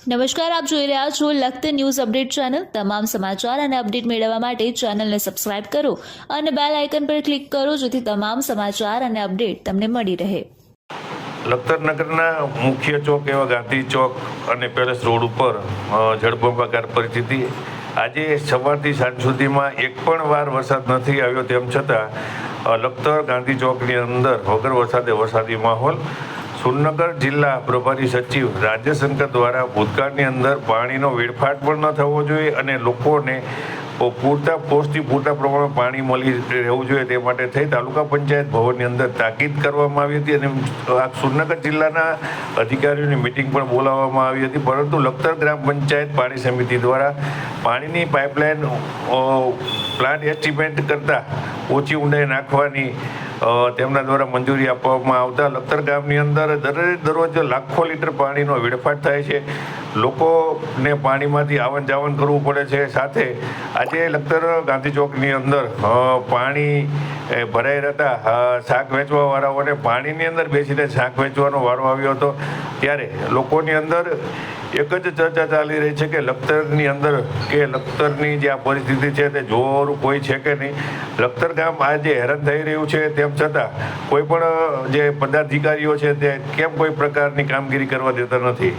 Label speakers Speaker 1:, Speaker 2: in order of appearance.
Speaker 1: નમસ્કાર, આપ જોઈ રહ્યા છો લખત ન્યૂઝ અપડેટ ચેનલ। તમામ સમાચાર અને અપડેટ મેળવવા માટે ચેનલને સબસ્ક્રાઇબ કરો અને બેલ આઇકન પર ક્લિક કરો જેથી તમામ સમાચાર અને અપડેટ તમને મળી રહે।
Speaker 2: લખતર નગરના મુખ્ય ચોક એવા ગાંધી ચોક અને પેલેસ રોડ ઉપર જળબંબાકાર પરિસ્થિતિ। આજે સવારથી સાંજ સુધીમાં એક પણ વાર વરસાદ નથી આવ્યો, તેમ છતાં લખતર ગાંધી ચોકની અંદર વગર વરસાદે વરસાદી માહોલ। સુરનગર જિલ્લા પ્રભારી સચિવ રાજેશ શંકર દ્વારા ભૂતકાળની અંદર પાણીનો વેડફાટ પણ ન થવો જોઈએ અને લોકોને પૂરતા પ્રમાણમાં પાણી મળી રહેવું જોઈએ, તે માટે થઈ તાલુકા પંચાયત ભવનની અંદર તાકીદ કરવામાં આવી હતી અને આ સુરનગર જિલ્લાના અધિકારીઓની મિટિંગ પણ બોલાવવામાં આવી હતી। પરંતુ લખતર ગ્રામ પંચાયત પાણી સમિતિ દ્વારા પાણીની પાઇપલાઇન પ્લાન્ટ એસ્ટિમેટ કરતાં ઓછી ઊંડાઈ નાખવાની તેમના દ્વારા મંજૂરી આપવામાં આવતા લખતર ગામની અંદર દરરોજ લાખો લીટર પાણીનો વેડફાટ થાય છે। લોકોને પાણીમાંથી આવન જાવન કરવું પડે છે। સાથે આજે લખતર ગાંધી ચોકની અંદર પાણી ભરાઈ રહેતા શાક વેચવાવાળાઓને પાણીની અંદર બેસીને શાક વેચવાનો વારો આવ્યો હતો, ત્યારે લોકોની અંદર એક જ ચર્ચા ચાલી રહી છે કે લખતરની જે આ પરિસ્થિતિ છે તે જોવાનું કોઈ છે કે નહીં। લખતર ગામ આજે હેરાન થઈ રહ્યું છે, તેમ છતાં કોઈ પણ જે પદાધિકારીઓ છે તે કેમ કોઈ પ્રકારની કામગીરી કરવા દેતા નથી।